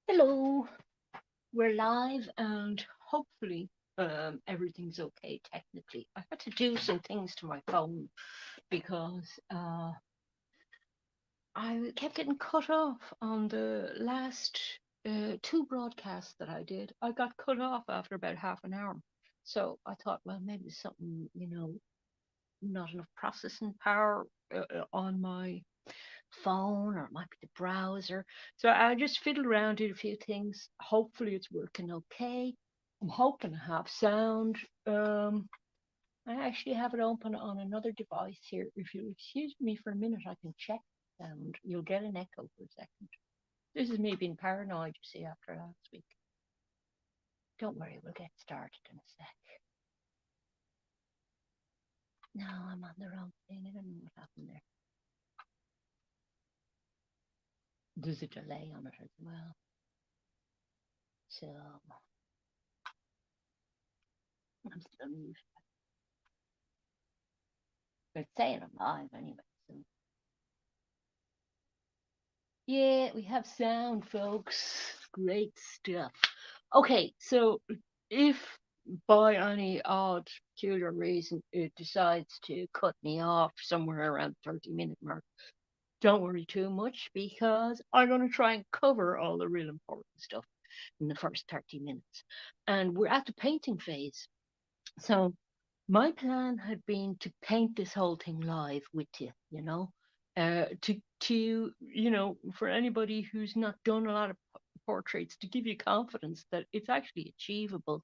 Hello, we're live and hopefully everything's okay technically. I had to do some things to my phone because I kept getting cut off on the last two broadcasts that I did. I got cut off after about half an hour. So I thought, well, maybe there's something, not enough processing power on my phone, or it might be the browser. So I just fiddled around, did a few things. Hopefully it's working okay. I'm hoping I have sound. I actually have it open on another device here. If you excuse me for a minute, I can check sound. You'll get an echo for a second. This is me being paranoid, you see, after last week. Don't worry, we'll get started in a sec. No, I'm on the wrong thing. I don't know what happened there. There's a delay on it as well. So I'm still muted. But it's saying I'm live anyway. So yeah, we have sound, folks. Great stuff. Okay, so if by any odd peculiar reason it decides to cut me off somewhere around the 30-minute mark, don't worry too much because I'm going to try and cover all the real important stuff in the first 30 minutes. And we're at the painting phase. So my plan had been to paint this whole thing live with you, for anybody who's not done a lot of portraits, to give you confidence that it's actually achievable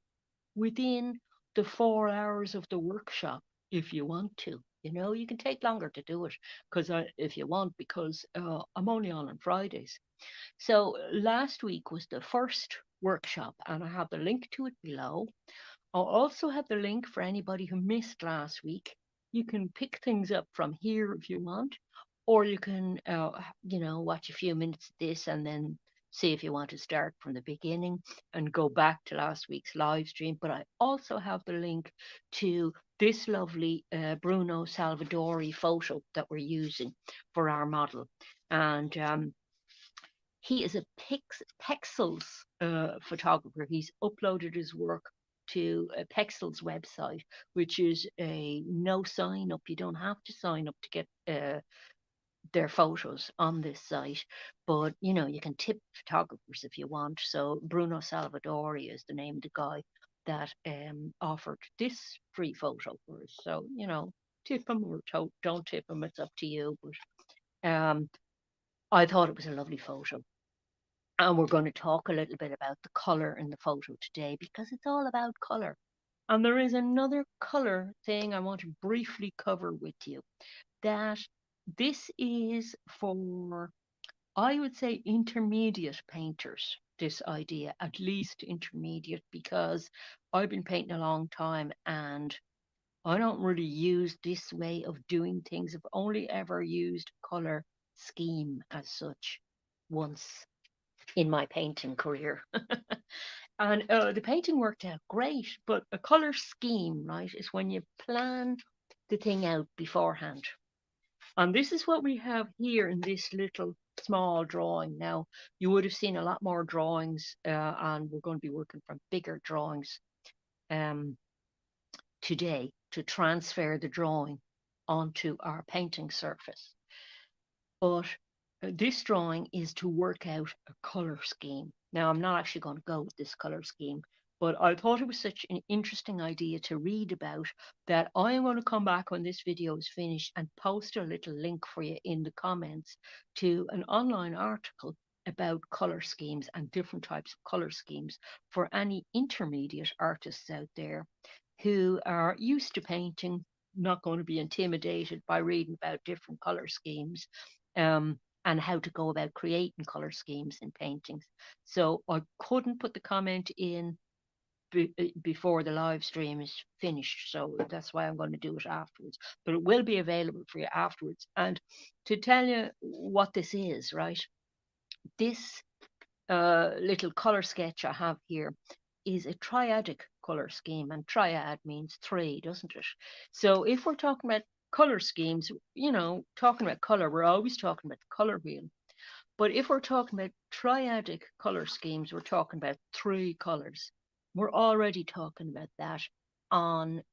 within the 4 hours of the workshop if you want to. You can take longer to do it because if you want, because I'm only on Fridays. So last week was the first workshop, and I have the link to it below. I'll also have the link for anybody who missed last week. You can pick things up from here if you want, or you can, watch a few minutes of this and then see if you want to start from the beginning and go back to last week's live stream. But I also have the link to this lovely Bruno Salvadori photo that we're using for our model. And he is a Pexels photographer. He's uploaded his work to Pexels website, which is a no sign up. You don't have to sign up to get their photos on this site, but you can tip photographers if you want. So Bruno Salvadori is the name of the guy that offered this free photo for us. So tip him or don't tip him. It's up to you. But I thought it was a lovely photo. And we're going to talk a little bit about the color in the photo today because it's all about color. And there is another color thing I want to briefly cover with you, that this is for, I would say, intermediate painters. This idea, at least intermediate, because I've been painting a long time and I don't really use this way of doing things. I've only ever used color scheme as such once in my painting career. And the painting worked out great, but a color scheme, right, is when you plan the thing out beforehand. And this is what we have here in this little small drawing. Now, you would have seen a lot more drawings, and we're going to be working from bigger drawings um, today to transfer the drawing onto our painting surface. But this drawing is to work out a color scheme. Now, I'm not actually going to go with this color scheme, but I thought it was such an interesting idea to read about that I'm going to come back when this video is finished and post a little link for you in the comments to an online article about color schemes and different types of color schemes for any intermediate artists out there who are used to painting, not going to be intimidated by reading about different color schemes, and how to go about creating color schemes in paintings. So I couldn't put the comment in before the live stream is finished. So that's why I'm going to do it afterwards. But it will be available for you afterwards. And to tell you what this is, right? This little color sketch I have here is a triadic color scheme, and triad means three, doesn't it? So if we're talking about color schemes, talking about color, we're always talking about the color wheel. But if we're talking about triadic color schemes, we're talking about three colors. We're already talking about that on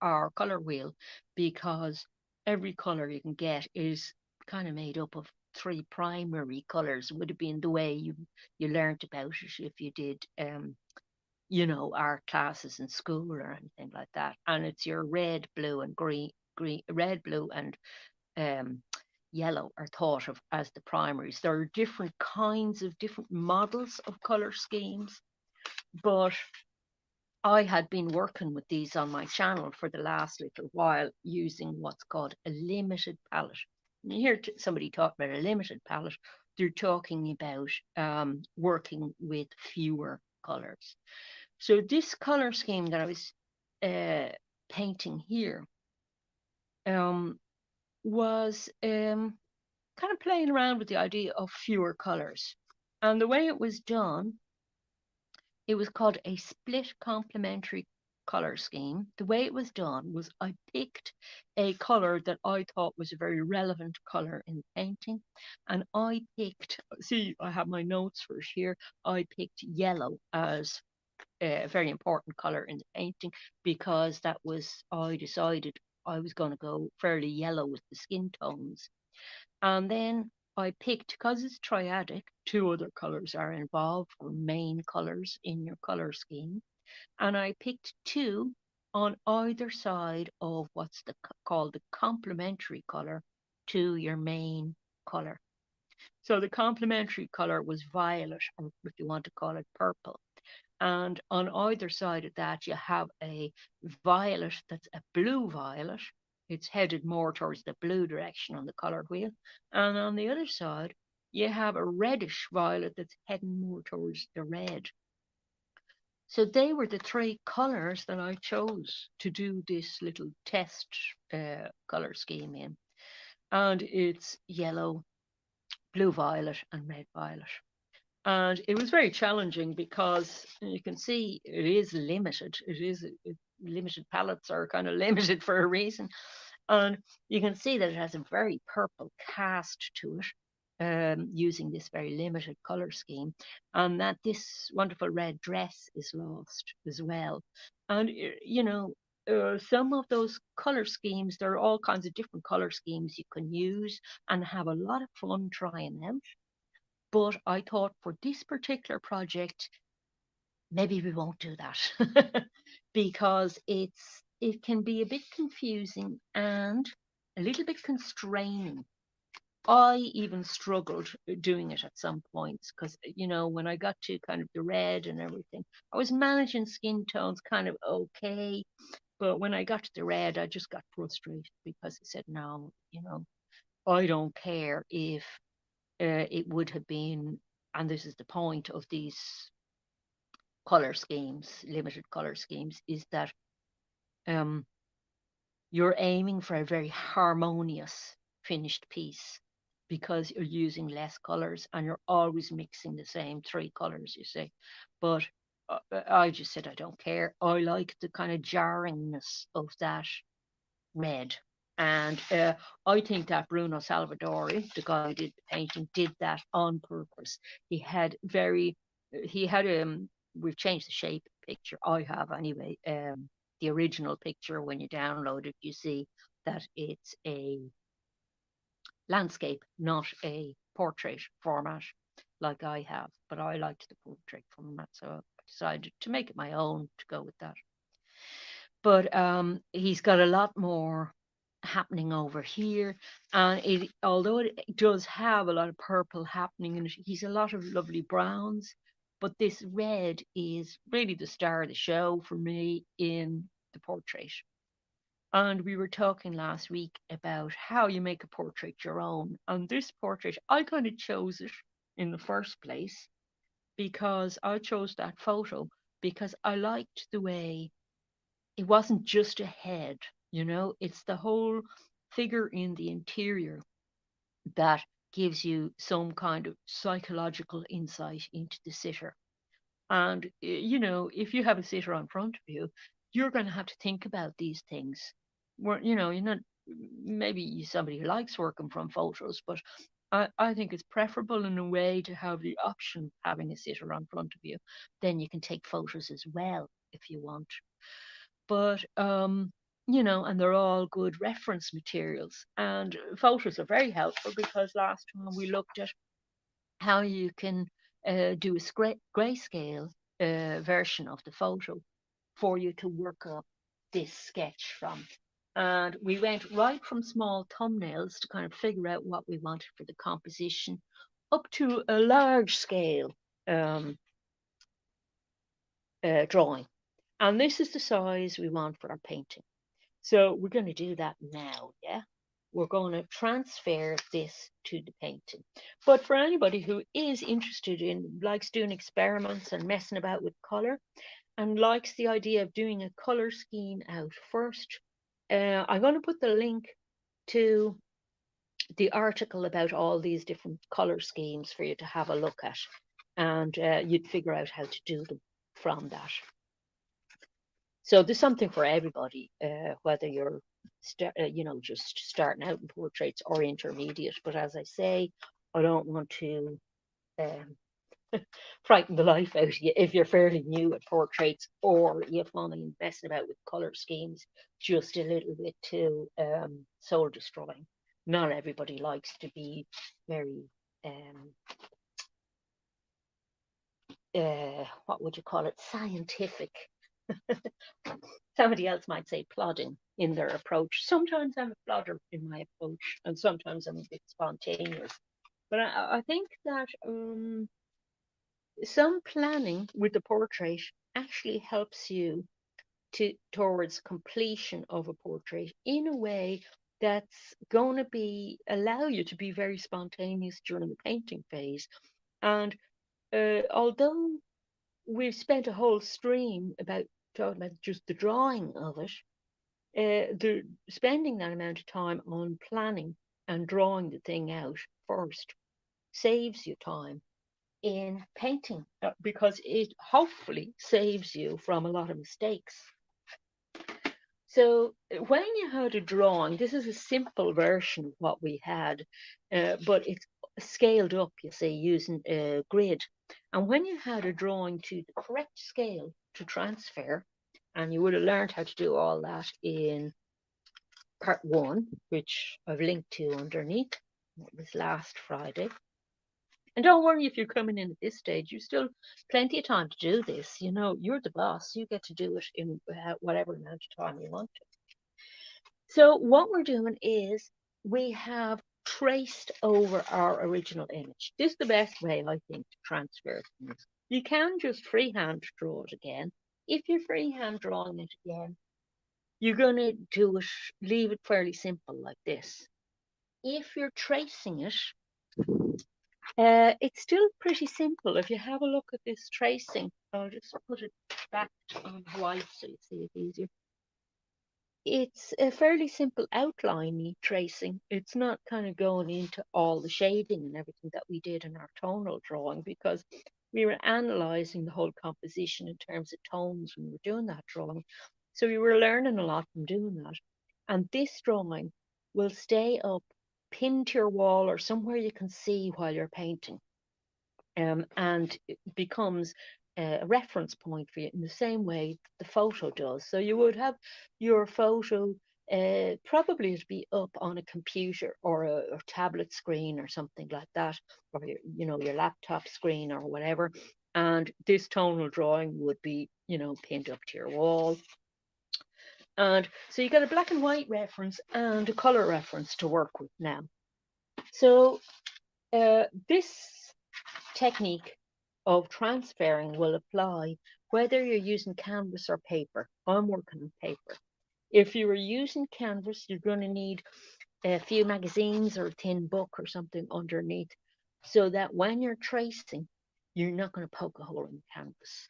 our color wheel, because every color you can get is kind of made up of three primary colors. Would have been the way you learnt about it if you did art classes in school or anything like that. And it's your red, blue, and green, red, blue, and um, yellow are thought of as the primaries. There are different kinds of different models of color schemes, but I had been working with these on my channel for the last little while using what's called a limited palette. When you hear somebody talk about a limited palette, they're talking about working with fewer colors. So this color scheme that I was painting here was kind of playing around with the idea of fewer colors. And the way it was done, it was called a split complementary color scheme. The way it was done was I picked a color that I thought was a very relevant color in the painting. And I picked, see, I have my notes for it here. I picked yellow as a very important color in the painting because that was, I decided I was going to go fairly yellow with the skin tones. And then I picked, because it's triadic, two other colors are involved, or main colors in your color scheme. And I picked two on either side of what's called the complementary color to your main color. So the complementary color was violet, or if you want to call it purple. And on either side of that, you have a violet that's a blue violet. It's headed more towards the blue direction on the color wheel. And on the other side, you have a reddish violet that's heading more towards the red. So they were the three colors that I chose to do this little test color scheme in. And it's yellow, blue violet, and red violet. And it was very challenging because you can see it is limited. Limited palettes are kind of limited for a reason. And you can see that it has a very purple cast to it, using this very limited color scheme, and that this wonderful red dress is lost as well. And, some of those color schemes, there are all kinds of different color schemes you can use and have a lot of fun trying out. But I thought for this particular project, maybe we won't do that because it can be a bit confusing and a little bit constraining. I even struggled doing it at some points because, when I got to kind of the red and everything, I was managing skin tones kind of okay. But when I got to the red, I just got frustrated because I said, no, I don't care if it would have been, and this is the point of these color schemes, limited color schemes, is that um, you're aiming for a very harmonious finished piece because you're using less colors and you're always mixing the same three colors, you see. But I just said, I don't care. I like the kind of jarringness of that red. And I think that Bruno Salvadori, the guy who did the painting, did that on purpose. He had we've changed the shape of the picture. I have anyway. The original picture, when you download it, you see that it's a landscape, not a portrait format like I have. But I liked the portrait format, so I decided to make it my own to go with that. But he's got a lot more happening over here, and although it does have a lot of purple happening in it, he's a lot of lovely browns, but this red is really the star of the show for me in the portrait. And we were talking last week about how you make a portrait your own, and this portrait, I kind of chose it in the first place because I chose that photo because I liked the way it wasn't just a head, it's the whole figure in the interior that gives you some kind of psychological insight into the sitter. And, if you have a sitter in front of you, you're going to have to think about these things. You're not, maybe you're somebody who likes working from photos, but I think it's preferable in a way to have the option of having a sitter on front of you. Then you can take photos as well if you want. But and they're all good reference materials. And photos are very helpful because last time we looked at how you can do a grayscale version of the photo for you to work up this sketch from. And we went right from small thumbnails to kind of figure out what we wanted for the composition up to a large scale um, drawing. And this is the size we want for our painting. So we're going to do that now, yeah? We're going to transfer this to the painting. But for anybody who is interested in, likes doing experiments and messing about with color, and likes the idea of doing a color scheme out first, I'm going to put the link to the article about all these different color schemes for you to have a look at, and you'd figure out how to do them from that. So there's something for everybody, whether you're just starting out in portraits or intermediate. But as I say, I don't want to um, frighten the life out of you if you're fairly new at portraits, or you find messing about with color schemes just a little bit too soul destroying. Not everybody likes to be very what would you call it, scientific. Somebody else might say plodding in their approach. Sometimes I'm a plodder in my approach, and sometimes I'm a bit spontaneous. But I think that some planning with the portrait actually helps you towards completion of a portrait in a way that's going to be allow you to be very spontaneous during the painting phase. And although we've spent a whole stream about talking about just the drawing of it, the spending that amount of time on planning and drawing the thing out first saves you time in painting, because it hopefully saves you from a lot of mistakes. So when you had a drawing, this is a simple version of what we had, but it's scaled up, you see, using a grid. And when you had a drawing to the correct scale to transfer, and you would have learned how to do all that in part 1, which I've linked to underneath. It was last Friday. And don't worry if you're coming in at this stage, you still plenty of time to do this. You know, you're the boss. You get to do it in whatever amount of time you want to. So what we're doing is we have traced over our original image. This is the best way, I think, to transfer things. You can just freehand draw it again. If you're freehand drawing it again, you're going to leave it fairly simple like this. If you're tracing it, it's still pretty simple. If you have a look at this tracing, I'll just put it back on white so you see it easier. It's a fairly simple outline tracing. It's not kind of going into all the shading and everything that we did in our tonal drawing, because we were analysing the whole composition in terms of tones when we were doing that drawing. So we were learning a lot from doing that. And this drawing will stay up, pinned to your wall or somewhere you can see while you're painting. And it becomes a reference point for you in the same way the photo does. So you would have your photo probably to be up on a computer or a tablet screen or something like that, or your laptop screen or whatever. And this tonal drawing would be, pinned up to your wall. And so you got a black and white reference and a color reference to work with now. So this technique of transferring will apply whether you're using canvas or paper. I'm working on paper. If you are using canvas, you're going to need a few magazines or a thin book or something underneath, so that when you're tracing, you're not going to poke a hole in the canvas.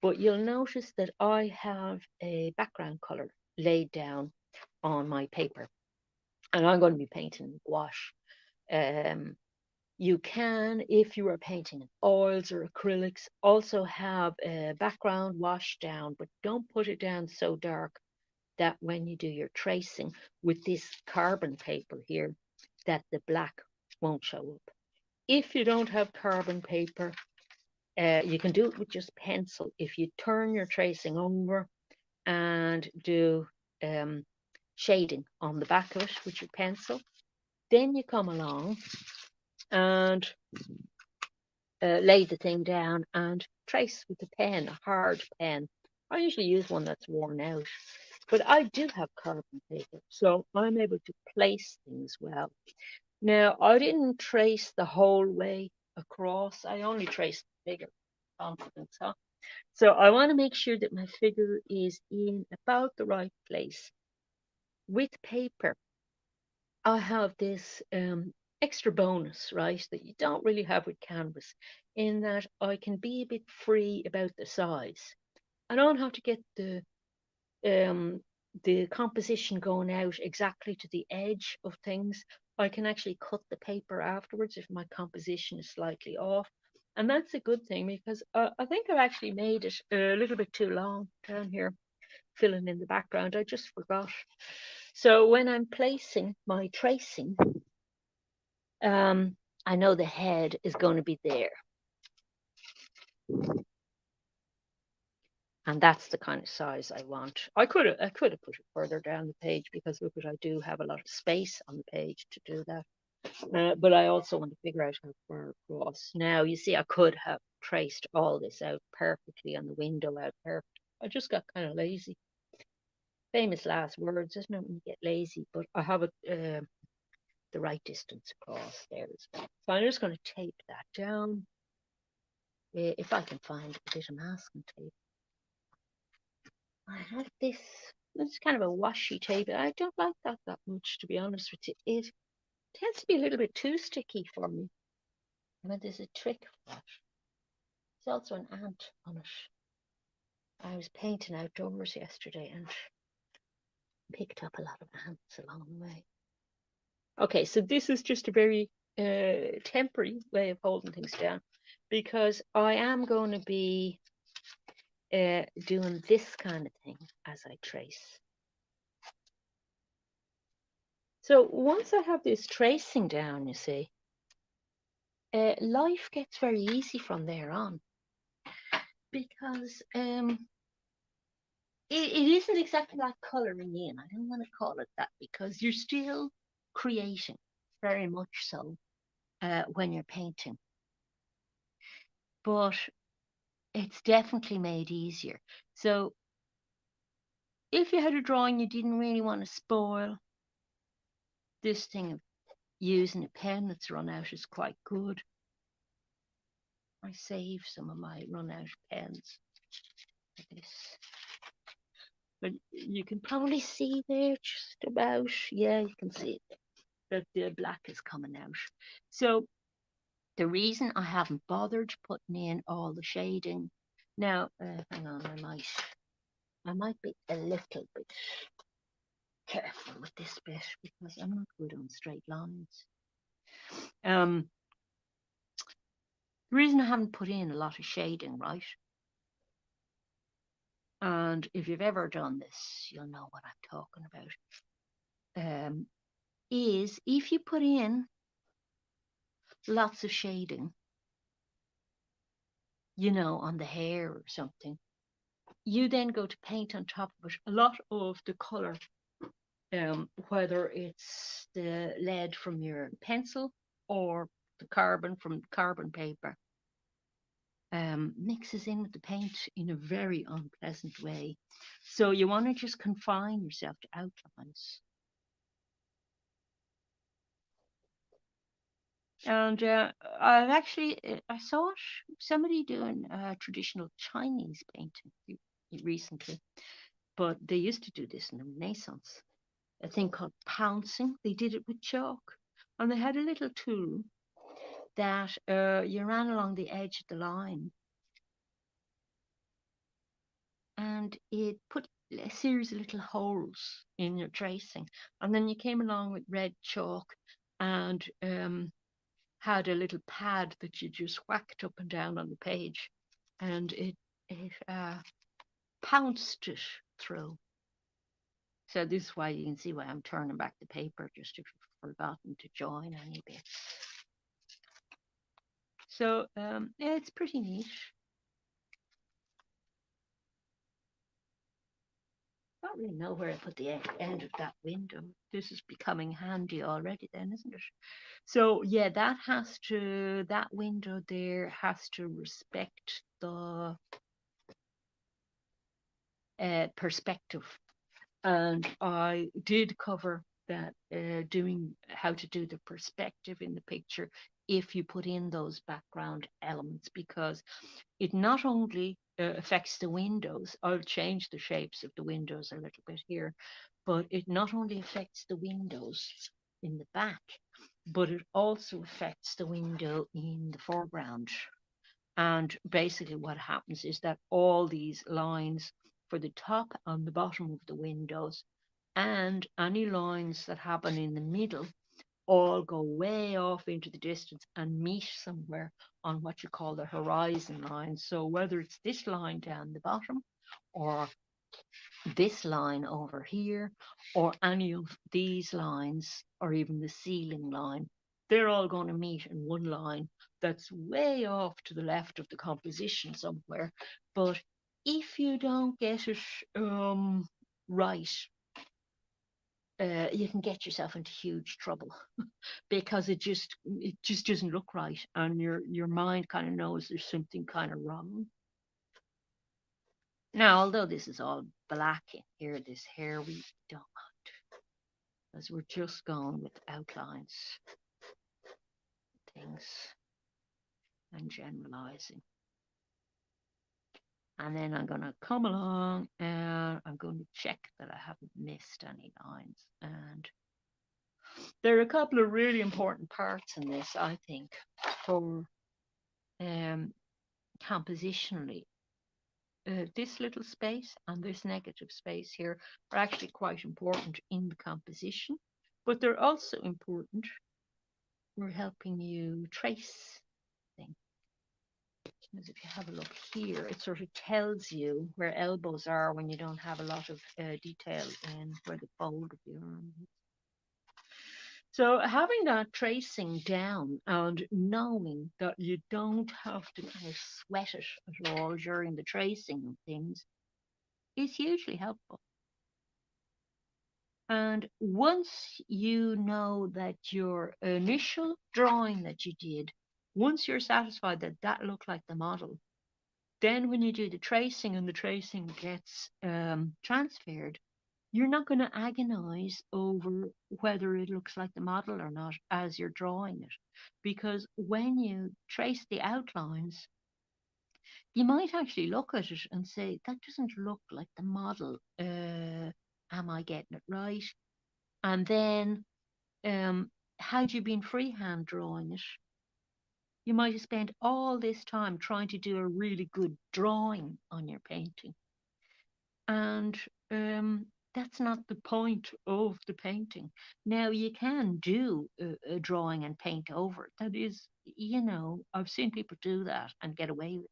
But you'll notice that I have a background color laid down on my paper, and I'm going to be painting gouache. You can, if you are painting in oils or acrylics, also have a background washed down, but don't put it down so dark that when you do your tracing with this carbon paper here, that the black won't show up. If you don't have carbon paper, you can do it with just pencil. If you turn your tracing over and do shading on the back of it with your pencil, then you come along and lay the thing down and trace with a pen, a hard pen. I usually use one that's worn out, but I do have carbon paper, so I'm able to place things well. Now, I didn't trace the whole way across. I only traced the figure. Confidence, huh? So I want to make sure that my figure is in about the right place. With paper, I have this extra bonus, right, that you don't really have with canvas, in that I can be a bit free about the size. I don't have to get the composition going out exactly to the edge of things. I can actually cut the paper afterwards if my composition is slightly off. And that's a good thing because I think I've actually made it a little bit too long down here, filling in the background. I just forgot. So when I'm placing my tracing, I know the head is going to be there. And that's the kind of size I want. I could have put it further down the page because look, I do have a lot of space on the page to do that. But I also want to figure out how far across. Now, you see, I could have traced all this out perfectly and the window out perfect. I just got kind of lazy. Famous last words, isn't it, when you get lazy? But I have it the right distance across there as well. So I'm just going to tape that down. If I can find a bit of masking tape. I have this. It's kind of a washi tape. I don't like that much, to be honest with you. It tends to be a little bit too sticky for me. I mean, there's a trick for it. There's also an ant on it. I was painting outdoors yesterday and picked up a lot of ants along the way. Okay, so this is just a very temporary way of holding things down because I am going to be doing this kind of thing as I trace. So once I have this tracing down, you see, life gets very easy from there on because it isn't exactly like colouring in. I don't want to call it that because you're still creating, very much so, when you're painting. But it's definitely made easier. So if you had a drawing you didn't really want to spoil, this thing of using a pen that's run out is quite good. I save some of my run out pens like this. But you can probably see there just about, yeah, you can see it, that the black is coming out. So the reason I haven't bothered putting in all the shading, now, hang on, I might be a little bit careful with this bit because I'm not good on straight lines. The reason I haven't put in a lot of shading, right? And if you've ever done this, you'll know what I'm talking about. Is if you put in lots of shading, on the hair or something, you then go to paint on top of it. A lot of the color, whether it's the lead from your pencil or the carbon from carbon paper, mixes in with the paint in a very unpleasant way. So you want to just confine yourself to outlines. And I saw somebody doing traditional Chinese painting recently, but they used to do this in the Renaissance. A thing called pouncing. They did it with chalk, and they had a little tool that you ran along the edge of the line, and it put a series of little holes in your tracing, and then you came along with red chalk and had a little pad that you just whacked up and down on the page, and it pounced it through. So this is why you can see why I'm turning back the paper, just if you've forgotten to join any bits. So yeah, it's pretty neat. I don't really know where I put the end of that window. This is becoming handy already then, isn't it? So yeah, that window there has to respect the perspective. And I did cover that, doing how to do the perspective in the picture if you put in those background elements, because it not only affects the windows. I'll change the shapes of the windows a little bit here, but it not only affects the windows in the back, but it also affects the window in the foreground. And basically, what happens is that all these lines for the top and the bottom of the windows, and any lines that happen in the middle, all go way off into the distance and meet somewhere on what you call the horizon line. So whether it's this line down the bottom, or this line over here, or any of these lines, or even the ceiling line, they're all going to meet in one line that's way off to the left of the composition somewhere. But if you don't get it right, you can get yourself into huge trouble, because it just doesn't look right, and your mind kind of knows there's something kind of wrong. Now, although this is all black in here, this hair, we don't, as we're just going with outlines, things, and generalizing. And then I'm going to come along and I'm going to check that I haven't missed any lines. And there are a couple of really important parts in this, I think, for compositionally. This little space and this negative space here are actually quite important in the composition, but they're also important for helping you trace things. Because if you have a look here, it sort of tells you where elbows are when you don't have a lot of detail in where the fold of the arm is. So having that tracing down and knowing that you don't have to kind of sweat it at all during the tracing of things is hugely helpful. And once you know that your initial drawing that you did, once you're satisfied that that looked like the model, then when you do the tracing and the tracing gets transferred, you're not going to agonize over whether it looks like the model or not as you're drawing it. Because when you trace the outlines, you might actually look at it and say, that doesn't look like the model. Am I getting it right? And then, had you been freehand drawing it, you might have spent all this time trying to do a really good drawing on your painting. And that's not the point of the painting. Now, you can do a drawing and paint over it. That is, I've seen people do that and get away with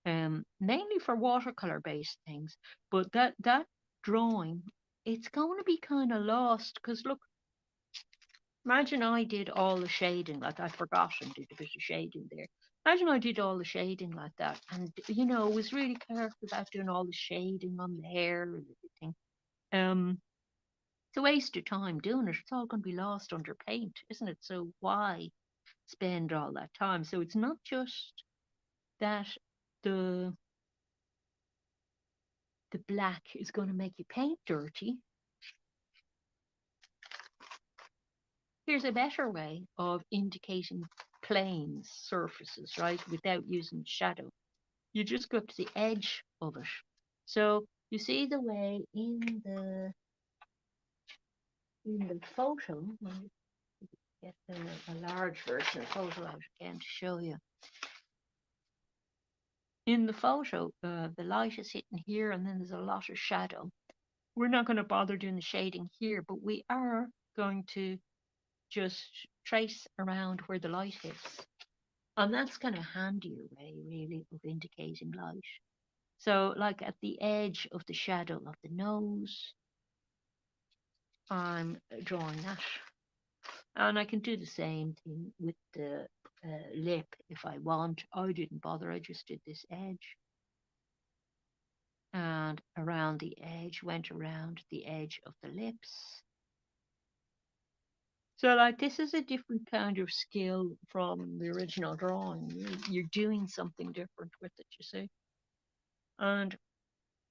it. Mainly for watercolor based things. But that drawing, it's going to be kind of lost, because look, imagine I did all the shading, like I forgot and did a bit of shading there. Imagine I did all the shading like that, and was really careful about doing all the shading on the hair and everything. It's a waste of time doing it. It's all going to be lost under paint, isn't it? So why spend all that time? So it's not just that the the black is going to make your paint dirty. Here's a better way of indicating planes, surfaces, right, without using shadow. You just go up to the edge of it. So you see the way in the photo. Let me get a large version of the photo out again to show you. In the photo, the light is hitting here, and then there's a lot of shadow. We're not going to bother doing the shading here, but we are going to just trace around where the light hits. And that's kind of a handier way, really, of indicating light. So, like at the edge of the shadow of the nose, I'm drawing that. And I can do the same thing with the lip if I want. I didn't bother. I just did this edge. And around the edge, went around the edge of the lips. So, like, this is a different kind of skill from the original drawing. You're doing something different with it, you see. And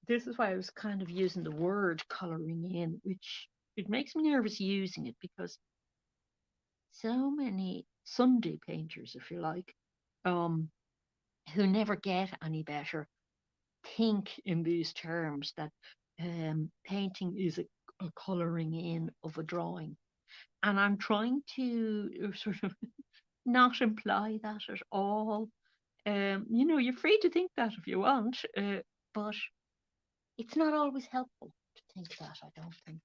this is why I was kind of using the word coloring in, which it makes me nervous using it because so many Sunday painters, if you like, um, who never get any better, think in these terms that painting is a colouring in of a drawing. And I'm trying to sort of not imply that at all. You're free to think that if you want, but it's not always helpful to think that, I don't think.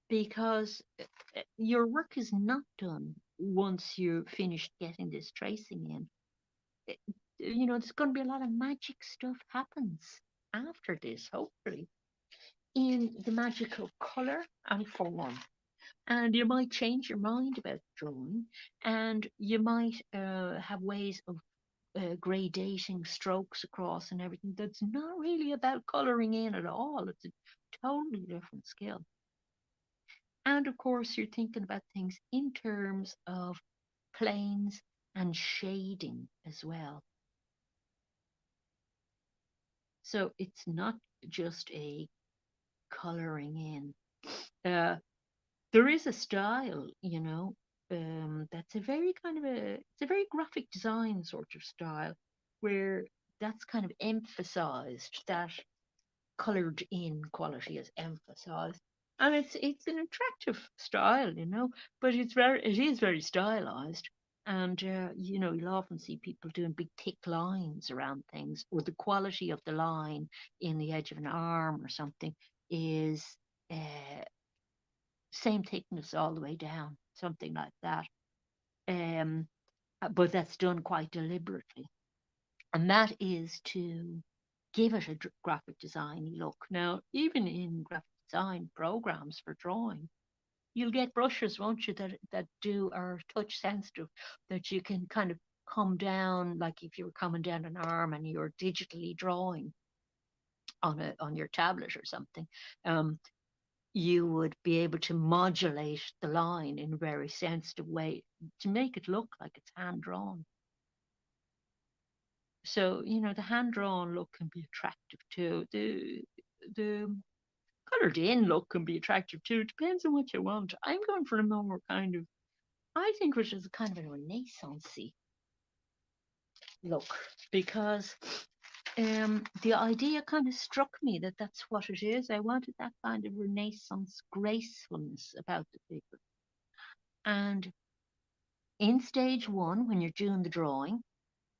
Because your work is not done once you're finished getting this tracing in. It- there's going to be a lot of magic stuff happens after this, hopefully, in the magic of colour and form. And you might change your mind about drawing, and you might have ways of gradating strokes across and everything that's not really about colouring in at all. It's a totally different skill. And of course, you're thinking about things in terms of planes and shading as well. So it's not just a colouring in. There is a style, that's a very kind of it's a very graphic design sort of style where that's kind of emphasized, that coloured in quality is emphasized. And it's an attractive style, but it is very stylized. And you'll often see people doing big thick lines around things, or the quality of the line in the edge of an arm or something is uh, same thickness all the way down, something like that. Um, but that's done quite deliberately, and that is to give it a graphic design look. Now, even in graphic design programs for drawing, you'll get brushes, won't you, that do are touch sensitive, that you can kind of come down, like if you were coming down an arm and you're digitally drawing on your tablet or something. Um, you would be able to modulate the line in a very sensitive way to make it look like it's hand drawn. So, the hand drawn look can be attractive too. The coloured in look can be attractive too. It depends on what you want. I'm going for a more kind of, I think, which is a kind of a renaissancey look, because the idea kind of struck me that that's what it is. I wanted that kind of Renaissance gracefulness about the figure. And in stage one, when you're doing the drawing,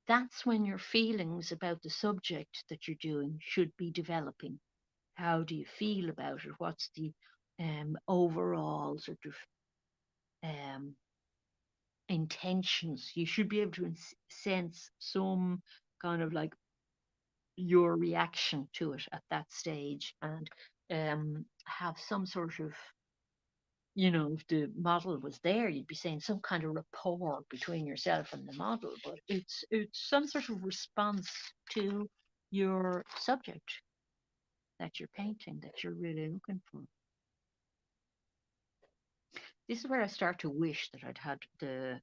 that's when your feelings about the subject that you're doing should be developing. How do you feel about it? What's the overall sort of um, intentions? You should be able to sense some kind of like your reaction to it at that stage, and have some sort of, if the model was there, you'd be saying some kind of rapport between yourself and the model, but it's some sort of response to your subject that you're painting that you're really looking for. This is where I start to wish that I'd had the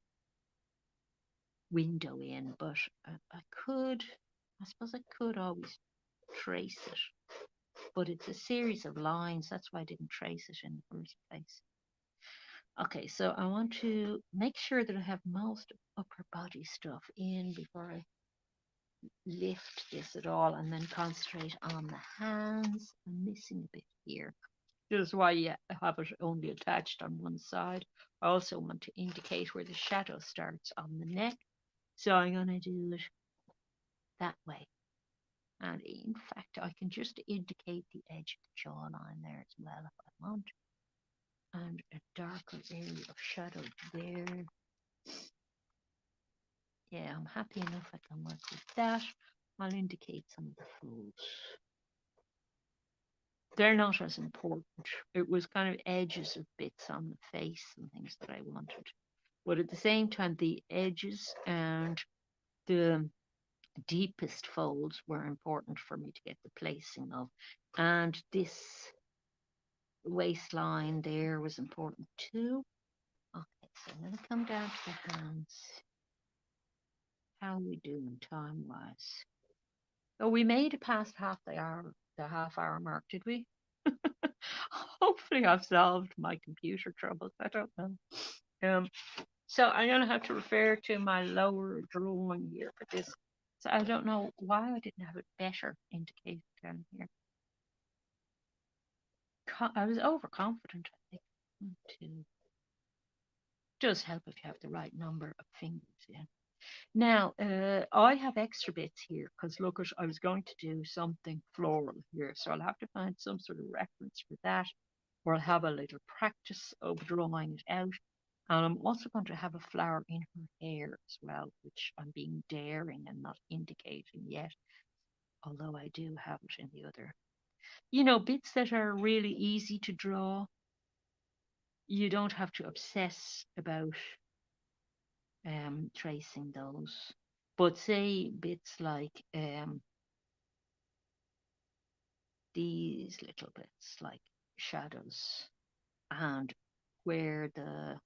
window in, but I suppose I could always trace it, but it's a series of lines. That's why I didn't trace it in the first place. Okay, so I want to make sure that I have most upper body stuff in before I lift this at all, and then concentrate on the hands. I'm missing a bit here. This is why you have it only attached on one side. I also want to indicate where the shadow starts on the neck. So I'm going to do it that way. And in fact, I can just indicate the edge of the jawline there as well if I want. And a darker area of shadow there. Yeah, I'm happy enough I can work with that. I'll indicate some of the folds. They're not as important. It was kind of edges of bits on the face and things that I wanted. But at the same time, the edges and the deepest folds were important for me to get the placing of. And this waistline there was important too. Okay, so I'm going to come down to the hands. How are we doing time wise? Oh, we made it past the half hour mark, did we? Hopefully, I've solved my computer troubles. I don't know. Um, so I'm going to have to refer to my lower drawing here for this. So I don't know why I didn't have it better indicated down here. I was overconfident, I think. 1, 2. Does help if you have the right number of fingers in. Now, I have extra bits here because look, I was going to do something floral here, so I'll have to find some sort of reference for that, or I'll have a little practice of drawing it out. And I'm also going to have a flower in her hair as well, which I'm being daring and not indicating yet, although I do have it in the other. Bits that are really easy to draw. You don't have to obsess about tracing those. But say bits like these little bits, like shadows, and where the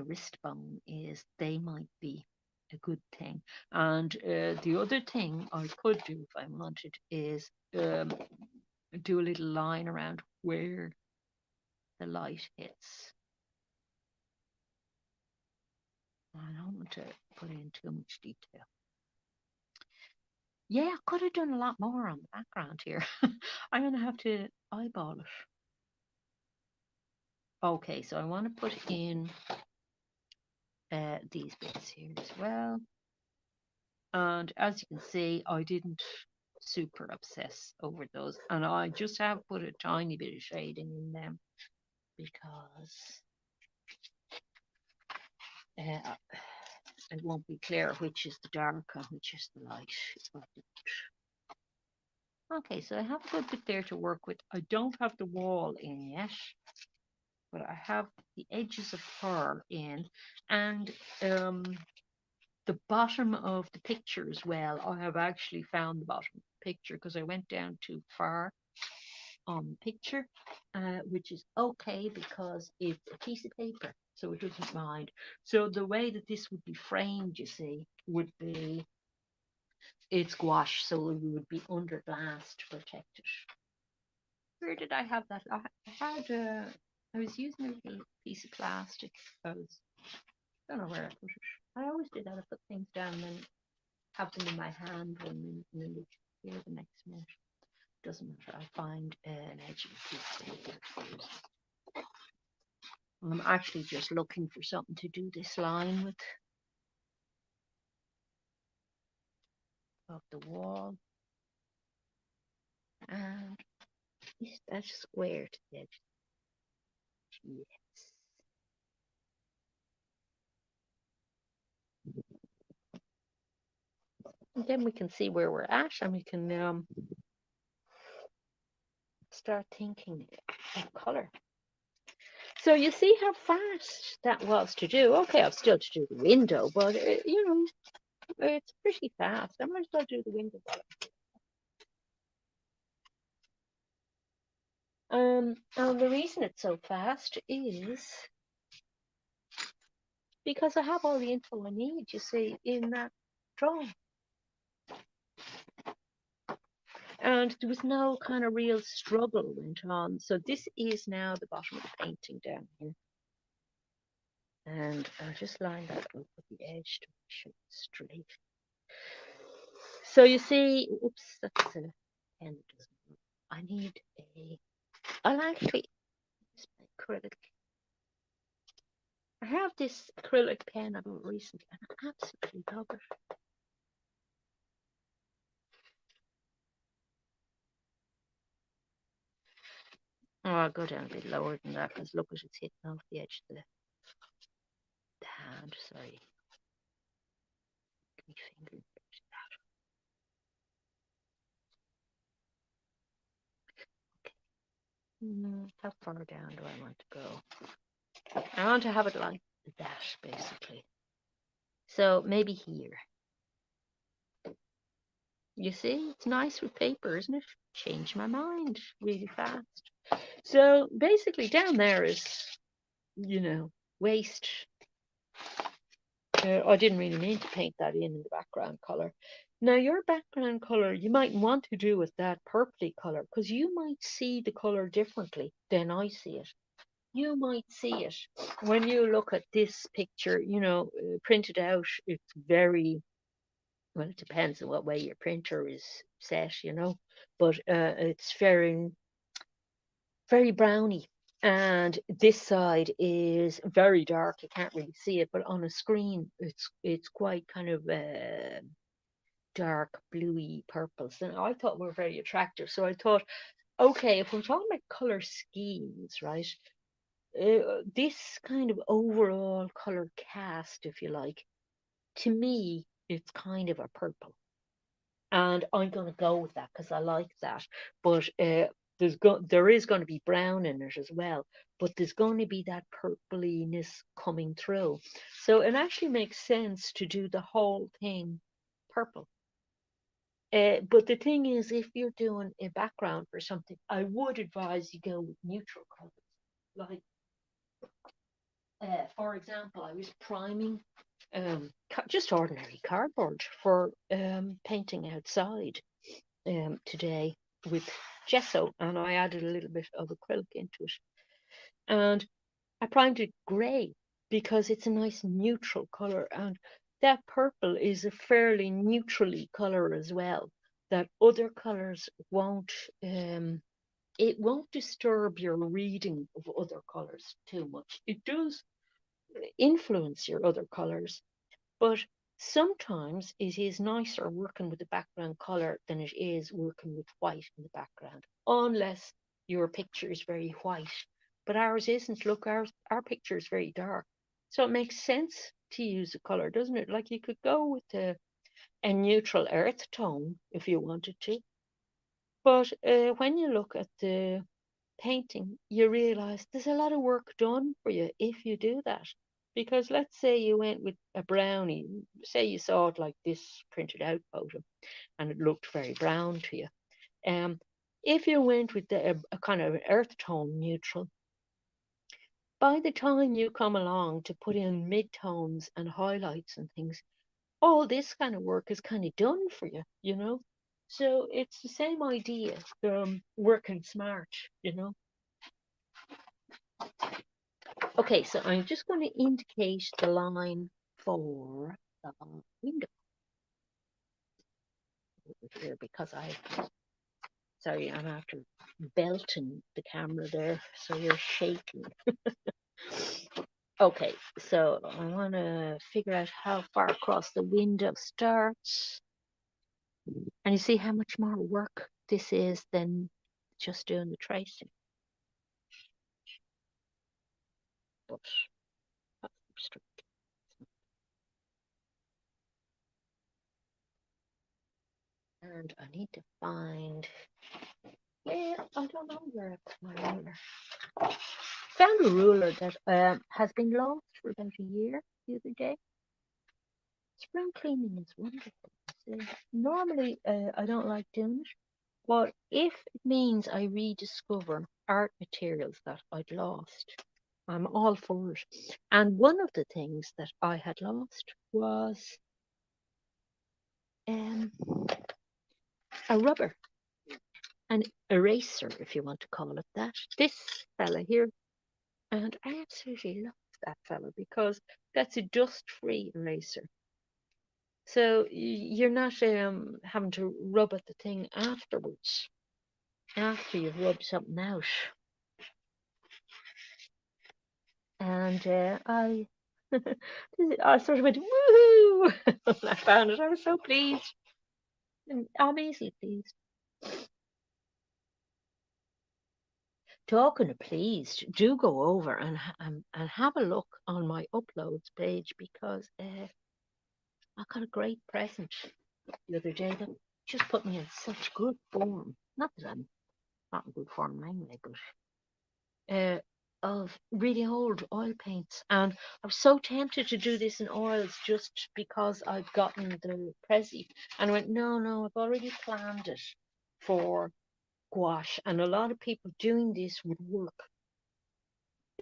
wrist bone is, they might be a good thing. And the other thing I could do if I wanted is do a little line around where the light hits. I don't want to put in too much detail. Yeah, I could have done a lot more on the background here. I'm going to have to eyeball it. Okay, so I want to put in these bits here as well. And as you can see, I didn't super obsess over those. And I just have put a tiny bit of shading in them because it won't be clear which is the dark and which is the light. Okay, so I have a good bit there to work with. I don't have the wall in yet, but I have the edges of her in, and the bottom of the picture as well. I have actually found the bottom of the picture because I went down too far on the picture, which is okay because it's a piece of paper, so it doesn't mind. So the way that this would be framed, you see, would be it's gouache, so it would be under glass to protect it. Where did I have that? I was using a little piece of plastic. I don't know where I put it. I always do that. I put things down and then have them in my hand 1 minute and then they disappear the next minute. Doesn't matter. I'll find an edge of a piece of paper. I'm actually just looking for something to do this line with. Of the wall. And is that square to the edge? Yes. And then we can see where we're at and we can start thinking of colour. So you see how fast that was to do. Okay, I've still to do the window, but it's pretty fast. I might as well do the window. And the reason it's so fast is because I have all the info I need, you see, in that drawing. And there was no kind of real struggle went on. So this is now the bottom of the painting down here. And I'll just line that up with the edge to make sure it's straight. So you see, oops, that's a pen that doesn't work. I need I'll actually use my acrylic. I have this acrylic pen I bought recently and I absolutely love it. Oh, I'll go down a bit lower than that because look, it's hitting off the edge of the hand. Sorry. Give me finger. Okay. How far down do I want to go? I want to have it like that, basically. So maybe here. You see, it's nice with paper, isn't it? Change my mind really fast. So basically down there is, waste. I didn't really mean to paint that in the background color. Now your background color, you might want to do with that purpley color because you might see the color differently than I see it. You might see it when you look at this picture, printed out. It's very, well, it depends on what way your printer is set, but it's very, very browny. And this side is very dark. You can't really see it, but on a screen, it's quite kind of dark bluey purples. And I thought were very attractive. So I thought, okay, if we're talking about color schemes, right? This kind of overall color cast, if you like, to me, it's kind of a purple. And I'm going to go with that because I like that. But there is going to be brown in it as well, but there's going to be that purpliness coming through. So it actually makes sense to do the whole thing purple. But the thing is, if you're doing a background for something, I would advise you go with neutral colors. Like, for example, I was priming just ordinary cardboard for painting outside today with gesso, and I added a little bit of acrylic into it. And I primed it grey because it's a nice neutral colour, and that purple is a fairly neutrally colour as well. That other colours won't it won't disturb your reading of other colours too much. It does influence your other colours, but sometimes it is nicer working with the background colour than it is working with white in the background, unless your picture is very white. But ours isn't. Look, our picture is very dark. So it makes sense to use a colour, doesn't it? Like you could go with a neutral earth tone if you wanted to. But when you look at the painting, you realize there's a lot of work done for you if you do that. Because let's say you went with a brownie, say you saw it like this printed out photo and it looked very brown to you. If you went with a kind of earth tone neutral, by the time you come along to put in mid-tones and highlights and things, all this kind of work is kind of done for you. So it's the same idea, working smart, Okay, so I'm just going to indicate the line for the window over here because sorry, I'm after belting the camera there, so you're shaking. Okay, so I want to figure out how far across the window starts. And you see how much more work this is than just doing the tracing. But and I need to find where, I don't know where I put my ruler. Found a ruler that has been lost for about a year the other day. Spring cleaning is wonderful. So normally I don't like doing it, but if it means I rediscover art materials that I'd lost, I'm all for it. And one of the things that I had lost was a rubber, an eraser, if you want to call it that. This fella here, and I absolutely love that fella because that's a dust-free eraser. So you're not having to rub at the thing afterwards, after you've rubbed something out. And I sort of went, woohoo! When I found it, I was so pleased. And I'm easily pleased. Talking of pleased, do go over and have a look on my uploads page because I got a great present the other day that just put me in such good form. Not that I'm not in good form anyway, but of really old oil paints, and I was so tempted to do this in oils just because I'd gotten the Prezi, and I went, no, no, I've already planned it for gouache, and a lot of people doing this would work.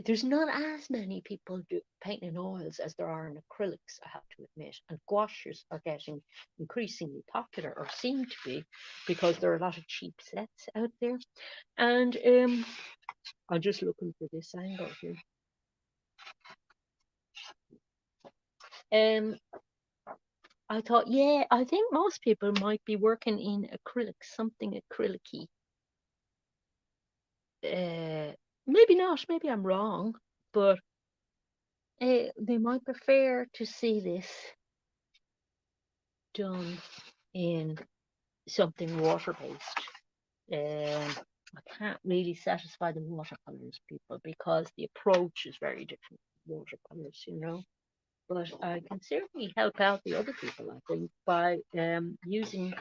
There's not as many people painting in oils as there are in acrylics, I have to admit, and gouaches are getting increasingly popular, or seem to be, because there are a lot of cheap sets out there. And I'm just looking for this angle here. I thought, yeah, I think most people might be working in acrylic, something acrylic-y. Maybe not, maybe I'm wrong, but they might prefer to see this done in something water-based. I can't really satisfy the watercolors people because the approach is very different from watercolors, you know. But I can certainly help out the other people, I think, by using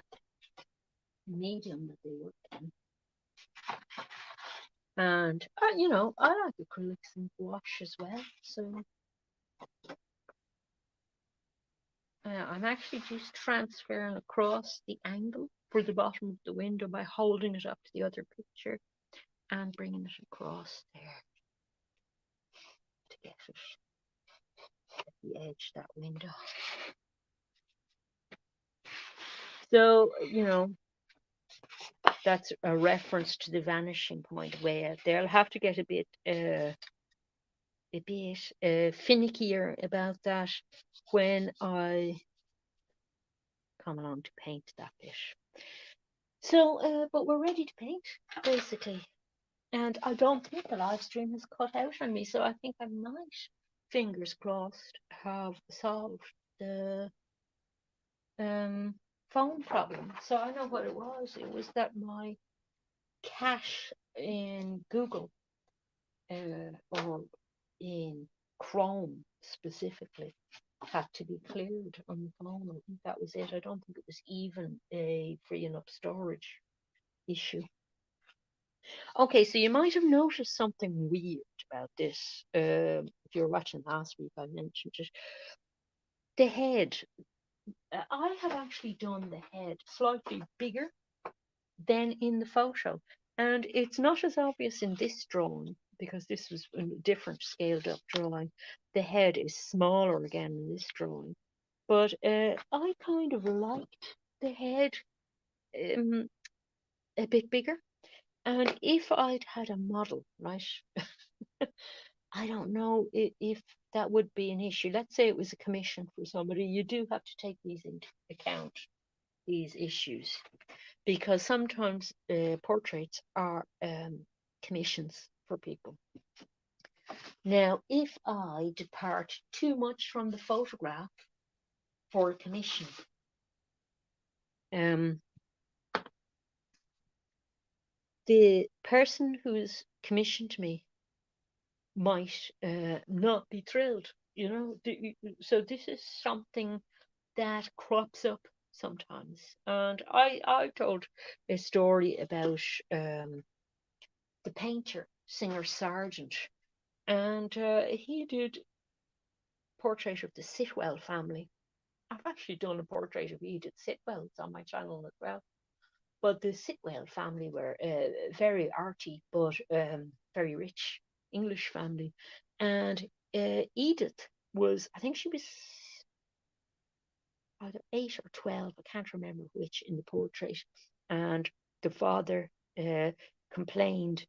the medium that they work in. And you know, I like acrylics and gouache as well. So I'm actually just transferring across the angle for the bottom of the window by holding it up to the other picture and bringing it across there to get it at the edge of that window. So, you know, that's a reference to the vanishing point way out there. I'll have to get a bit finickier about that when I come along to paint that bit. So, but we're ready to paint, basically. And I don't think the live stream has cut out on me, so I think I might, fingers crossed, have solved the phone problem. So I know what it was. It was that my cache in Google or in Chrome specifically had to be cleared on the phone. I think that was it. I don't think it was even a freeing up storage issue. Okay, so you might have noticed something weird about this. If you were watching last week, I mentioned it. The head. I have actually done the head slightly bigger than in the photo. And it's not as obvious in this drawing because this was a different scaled up drawing. The head is smaller again in this drawing. But I kind of liked the head a bit bigger. And if I'd had a model, right, I don't know if that would be an issue. Let's say it was a commission for somebody. You do have to take these into account, these issues, because sometimes portraits are commissions for people. Now, if I depart too much from the photograph for a commission, the person who's commissioned me might not be thrilled, you know. So this is something that crops up sometimes. And I told a story about the painter, Singer Sargent, and he did portrait of the Sitwell family. I've actually done a portrait of Edith Sitwell. It's on my channel as well. But the Sitwell family were very arty, but very rich English family. And Edith was, I think she was either 8 or 12, I can't remember which in the portrait. And the father complained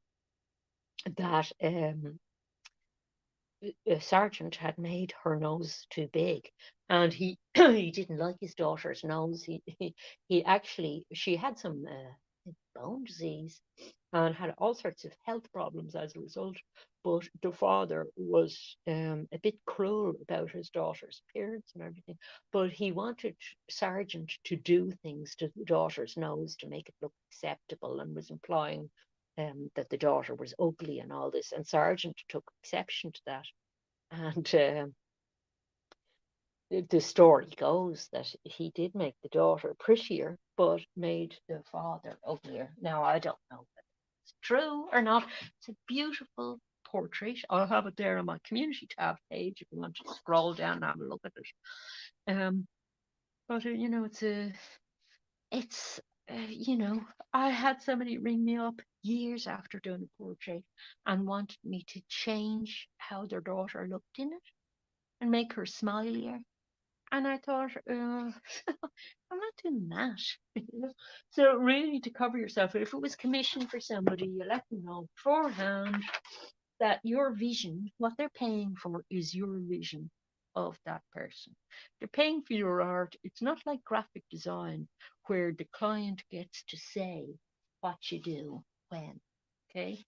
that Sargent had made her nose too big, and he he didn't like his daughter's nose. He actually, she had some bone disease and had all sorts of health problems as a result. But the father was a bit cruel about his daughter's appearance and everything. But he wanted Sargent to do things to the daughter's nose to make it look acceptable, and was implying that the daughter was ugly and all this. And Sargent took exception to that. And the story goes that he did make the daughter prettier, but made the father uglier. Now, I don't know if it's true or not. It's a beautiful portrait. I'll have it there on my community tab page if you want to scroll down and have a look at it. But you know, it's you know, I had somebody ring me up years after doing a portrait and wanted me to change how their daughter looked in it and make her smilier. And I thought, I'm not doing that. You know? So really, to cover yourself, if it was commissioned for somebody, you let them know beforehand that your vision, what they're paying for, is your vision of that person. They're paying for your art. It's not like graphic design where the client gets to say what you do when. Okay.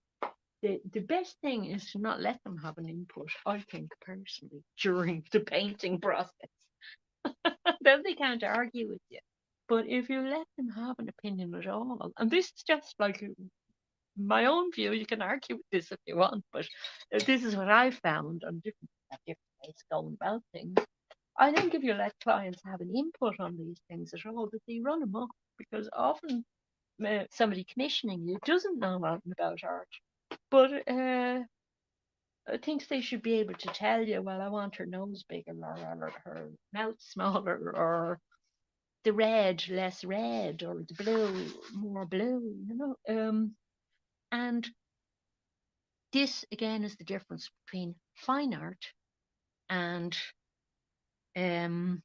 The best thing is to not let them have an input, I think personally, during the painting process. Then they can't argue with you. But if you let them have an opinion at all, and this is just like my own view, you can argue with this if you want, but this is what I found on different ways going about things. I think if you let clients have an input on these things at all, that they run amok, because often somebody commissioning you doesn't know nothing about art, but thinks they should be able to tell you, well, I want her nose bigger, or her mouth smaller, or the red less red, or the blue more blue, you know. And this again is the difference between fine art and um,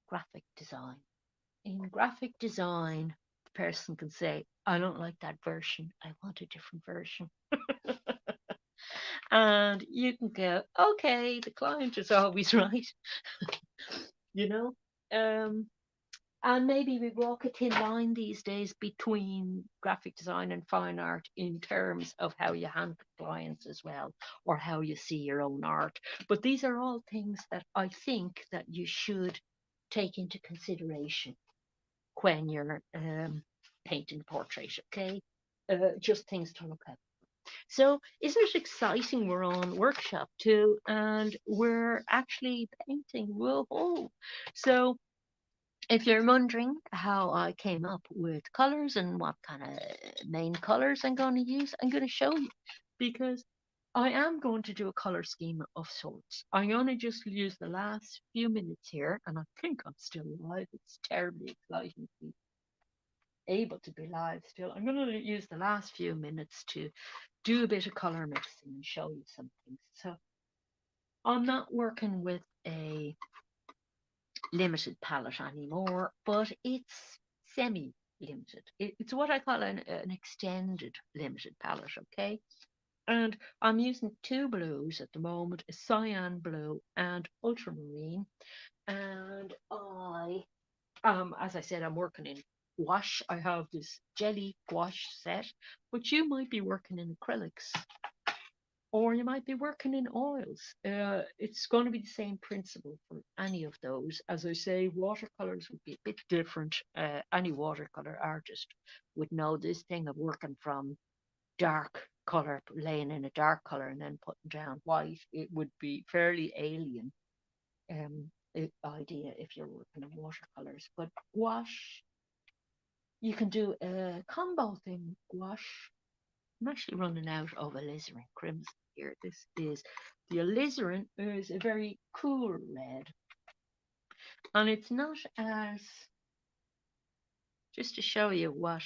graphic design. In graphic design, the person can say, I don't like that version, I want a different version. And you can go, okay, the client is always right, you know. Um, And maybe we walk a thin line these days between graphic design and fine art in terms of how you handle clients as well, or how you see your own art. But these are all things that I think that you should take into consideration when you're painting a portrait, okay? Just things to look at. So isn't it exciting? We're on workshop 2 and we're actually painting. Whoa. So if you're wondering how I came up with colors and what kind of main colors I'm going to use, I'm going to show you, because I am going to do a color scheme of sorts. I'm going to just use the last few minutes here, and I think I'm still live. It's terribly exciting to be able to be live still. I'm going to use the last few minutes to do a bit of color mixing and show you some things. So I'm not working with a limited palette anymore, but it's semi limited. It's what I call an extended limited palette, okay? And I'm using two blues at the moment, a cyan blue and ultramarine. And as I said, I'm working in gouache. I have this jelly gouache set, but you might be working in acrylics, or you might be working in oils. It's going to be the same principle for any of those. As I say, watercolors would be a bit different. Any watercolor artist would know this thing of working from dark color, laying in a dark color and then putting down white. It would be fairly alien idea if you're working in watercolors. But gouache, you can do a combo thing with gouache. I'm actually running out of alizarin crimson here. This is the alizarin is a very cool red, and it's not as, just to show you what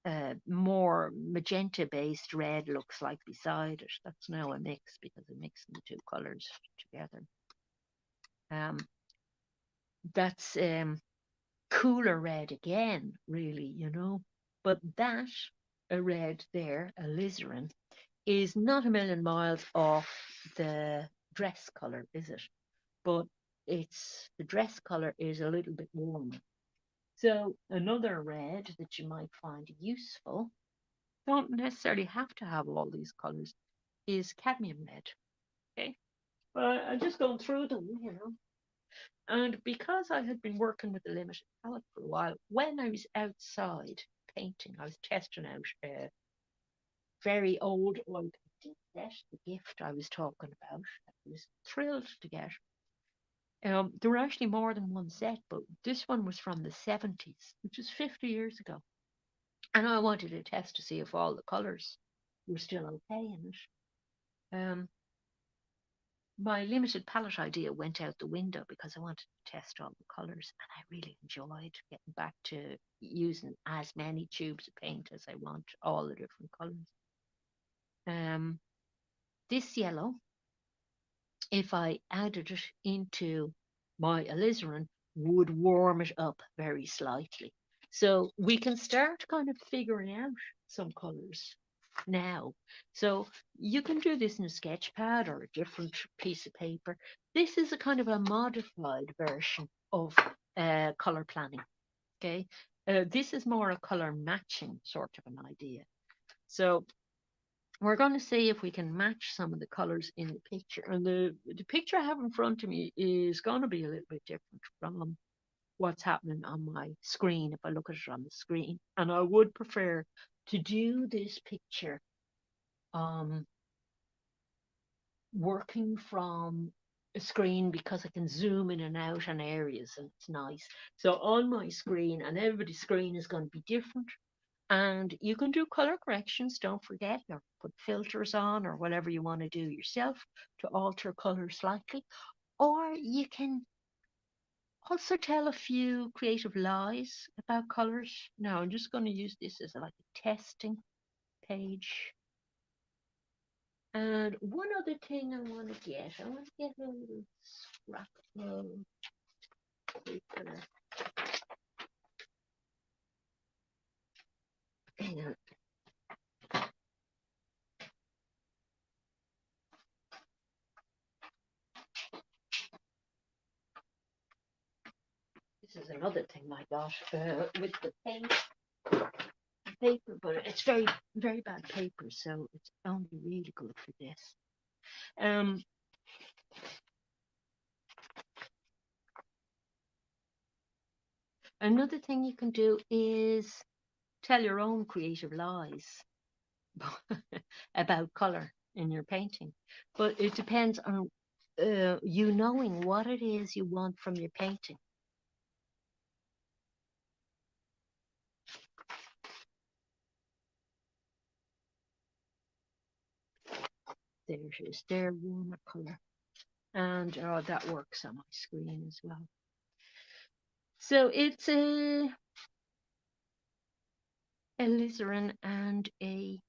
uh, more magenta based red looks like beside it. That's now a mix because I'm mixing the two colors together. Um, that's cooler red again, really, you know. But that a red there, alizarin, is not a million miles off the dress color, is it? But it's the dress color is a little bit warmer. So another red that you might find useful, don't necessarily have to have all these colors, is cadmium red. Okay, but I'm just going through them, you know. And because I had been working with a limited palette for a while, when I was outside painting, I was testing out a very old oil painting set, the gift I was talking about. I was thrilled to get. There were actually more than one set, but this one was from the 70s, which is 50 years ago. And I wanted to test to see if all the colours we're still okay in it. My limited palette idea went out the window because I wanted to test all the colours, and I really enjoyed getting back to using as many tubes of paint as I want, all the different colours. This yellow, if I added it into my alizarin, would warm it up very slightly. So we can start kind of figuring out some colours now. So you can do this in a sketch pad or a different piece of paper. This is a kind of a modified version of colour planning. Okay, this is more a colour matching sort of an idea. So we're going to see if we can match some of the colors in the picture. And the picture I have in front of me is going to be a little bit different from what's happening on my screen if I look at it on the screen. And I would prefer to do this picture working from a screen because I can zoom in and out on areas and it's nice. So on my screen, and everybody's screen is going to be different. And you can do color corrections, don't forget, or put filters on or whatever you want to do yourself to alter color slightly. Or you can also tell a few creative lies about colors. Now, I'm just going to use this as like a testing page. And one other thing I want to get a little scrap of paper. Hang on. This is another thing I got with the paper, but it's very, very bad paper, so it's only really good for this. Another thing you can do is tell your own creative lies about color in your painting, but it depends on you knowing what it is you want from your painting. There it is, there, warmer color. And that works on my screen as well. So it's a alizarin and a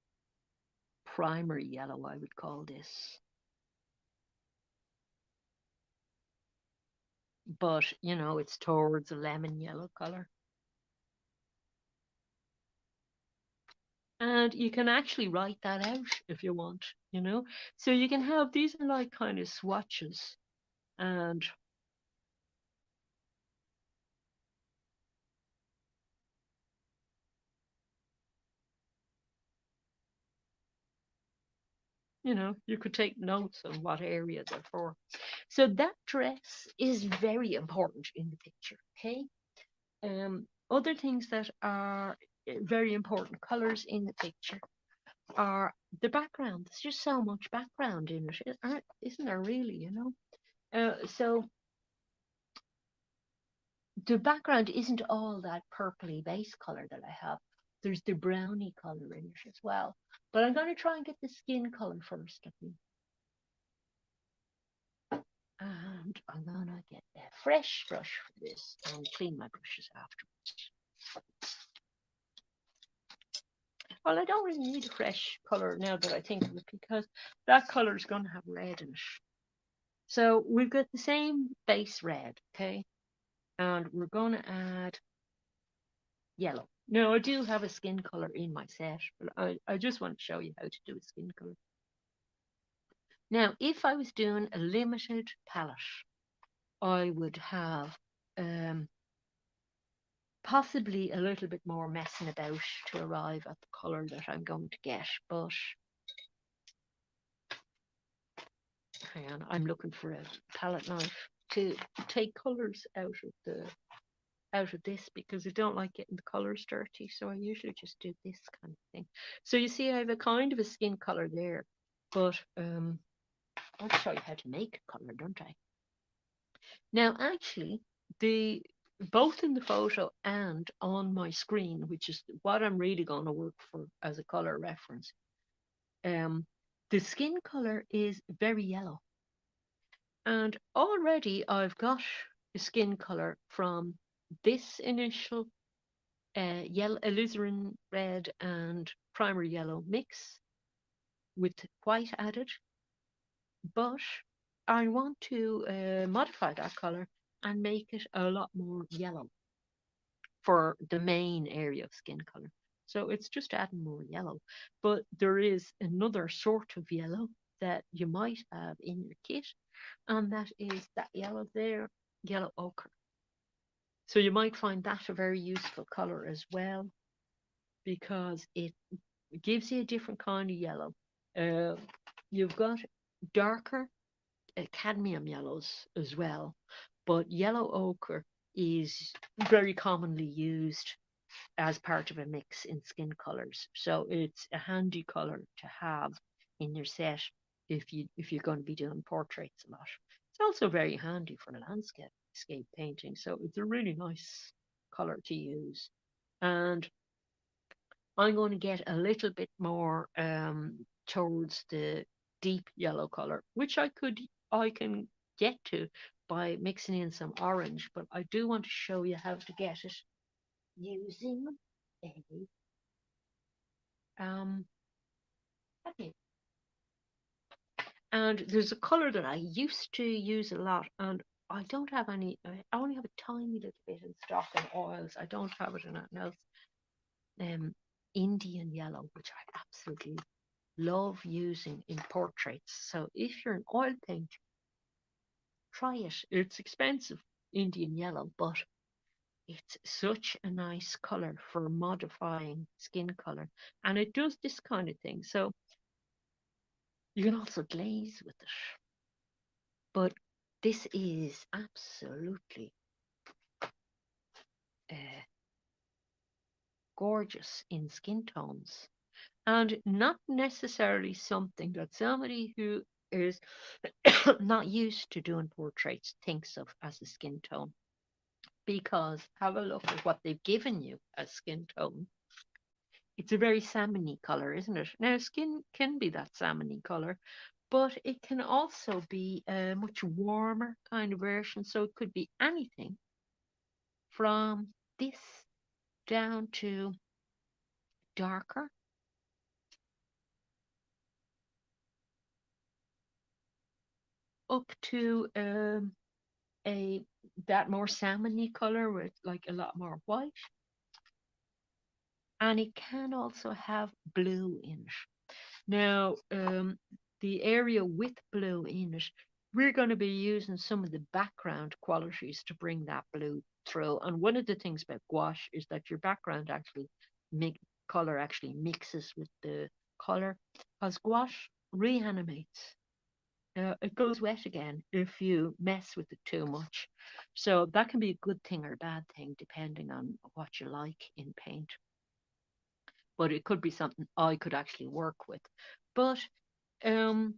primary yellow, I would call this. But, you know, it's towards a lemon yellow color. And you can actually write that out if you want, you know. So you can have, these are like kind of swatches. And you know, you could take notes on what area they're for. So that dress is very important in the picture, okay? Other things that are very important colors in the picture are the background. There's just so much background in it, isn't there really, you know? So the background isn't all that purpley base color that I have. There's the browny color in it as well. But I'm going to try and get the skin color first, I think. And I'm going to get a fresh brush for this and clean my brushes afterwards. Well, I don't really need a fresh color now that I think of it because that color is going to have red in it. So we've got the same base red, okay? And we're going to add yellow. Now, I do have a skin color in my set, but I just want to show you how to do a skin color. Now, if I was doing a limited palette, I would have possibly a little bit more messing about to arrive at the color that I'm going to get, but hang on, I'm looking for a palette knife to take colors out of this because I don't like getting the colors dirty, so I usually just do this kind of thing. So you see I have a kind of a skin color there, but I'll show you how to make a color, don't I? Now actually both in the photo and on my screen, which is what I'm really going to work for as a color reference, the skin color is very yellow. And already I've got the skin color from this initial yellow, alizarin red and primary yellow mix with white added, but I want to modify that color and make it a lot more yellow for the main area of skin color. So it's just adding more yellow. But there is another sort of yellow that you might have in your kit, and that is that yellow there, yellow ochre. So you might find that a very useful color as well because it gives you a different kind of yellow. Uh, you've got darker cadmium yellows as well, but yellow ochre is very commonly used as part of a mix in skin colors. So it's a handy color to have in your set if you're going to be doing portraits a lot. It's also very handy for landscape painting. So it's a really nice color to use. And I'm going to get a little bit more towards the deep yellow color, which I can get to by mixing in some orange, but I do want to show you how to get it using a um okay. And there's a color that I used to use a lot, and I don't have any. I only have a tiny little bit in stock in oils. I don't have it in anything else. Um, Indian yellow, which I absolutely love using in portraits. So if you're an oil painter, try it. It's expensive, Indian yellow, but it's such a nice color for modifying skin color. And it does this kind of thing. So you can also glaze with it. But this is absolutely uh, gorgeous in skin tones. And not necessarily something that somebody who is not used to doing portraits thinks of as a skin tone. Because have a look at what they've given you as skin tone. It's a very salmony color, isn't it? Now, skin can be that salmony color, but it can also be a much warmer kind of version. So it could be anything from this down to darker, up to a that more salmony color with like a lot more white, and it can also have blue in it. Now, the area with blue in it, we're going to be using some of the background qualities to bring that blue through. And one of the things about gouache is that your background actually make color actually mixes with the color, because gouache reanimates. It goes wet again if you mess with it too much. So that can be a good thing or a bad thing depending on what you like in paint. But it could be something I could actually work with. But um,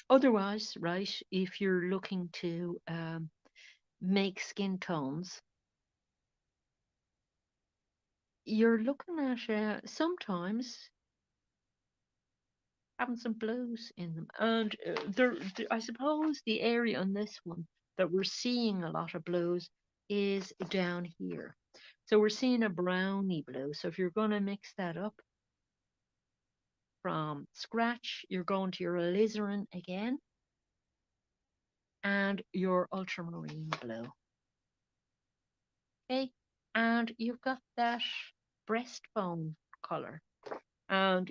otherwise, right, if you're looking to make skin tones, you're looking at sometimes having some blues in them. And I suppose the area on this one that we're seeing a lot of blues is down here. So we're seeing a browny blue. So if you're going to mix that up from scratch, you're going to your alizarin again and your ultramarine blue. Okay, and you've got that breastbone color. And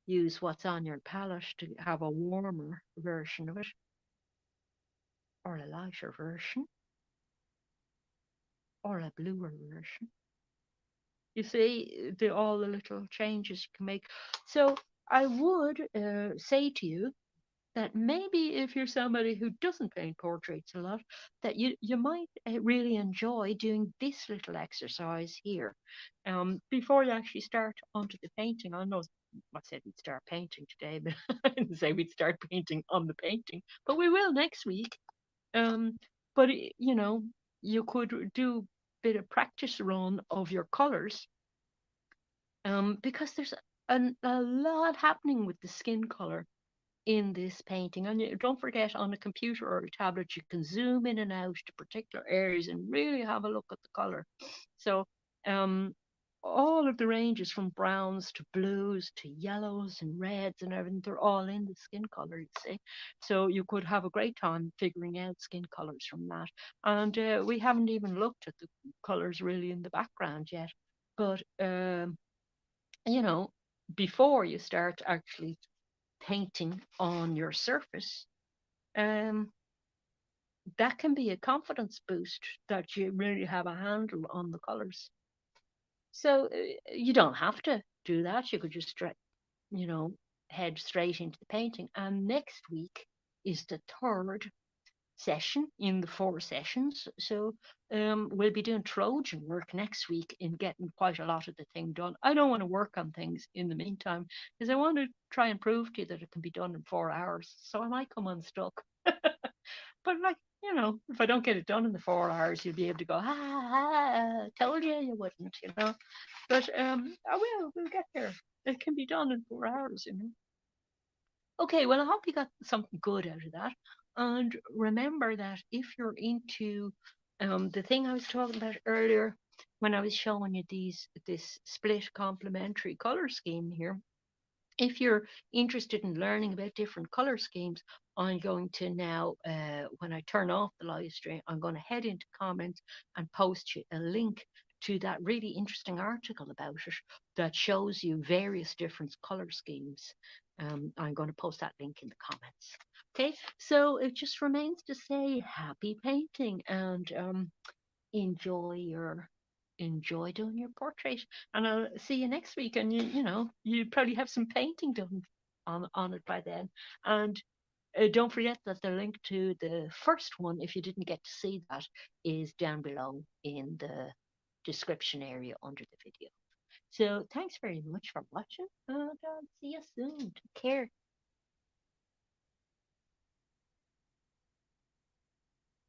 use what's on your palette to have a warmer version of it or a lighter version or a bluer version. You see all the little changes you can make. So I would say to you that maybe if you're somebody who doesn't paint portraits a lot, that you might really enjoy doing this little exercise here. Before you actually start onto the painting, I know I said we'd start painting today, but I didn't say we'd start painting on the painting, but we will next week. But you could do a bit of practice run of your colors because there's a lot happening with the skin color in this painting. And don't forget, on a computer or a tablet, you can zoom in and out to particular areas and really have a look at the color. So, um, all of the ranges from browns to blues to yellows and reds and everything, they're all in the skin color, you see. So you could have a great time figuring out skin colors from that. And we haven't even looked at the colors really in the background yet. But, you know, before you start actually painting on your surface, um, that can be a confidence boost that you really have a handle on the colors. So you don't have to do that. You could just, you know, head straight into the painting. And next week is the third session in the 4 sessions. So we'll be doing Trojan work next week in getting quite a lot of the thing done. I don't want to work on things in the meantime because I want to try and prove to you that it can be done in 4 hours. So I might come unstuck. But like, if I don't get it done in the 4 hours, you'll be able to go, told you wouldn't, But we'll get there. It can be done in 4 hours. Okay, well, I hope you got something good out of that. And remember that if you're into the thing I was talking about earlier when I was showing you this split complementary color scheme here, if you're interested in learning about different color schemes, I'm going to now, when I turn off the live stream, I'm going to head into comments and post you a link to that really interesting article about it that shows you various different color schemes. I'm going to post that link in the comments. Okay, so it just remains to say happy painting and enjoy your enjoy doing your portrait, and I'll see you next week. And you probably have some painting done on it by then. And don't forget that the link to the first one, if you didn't get to see that, is down below in the description area under the video. So thanks very much for watching, and I'll see you soon. Take care.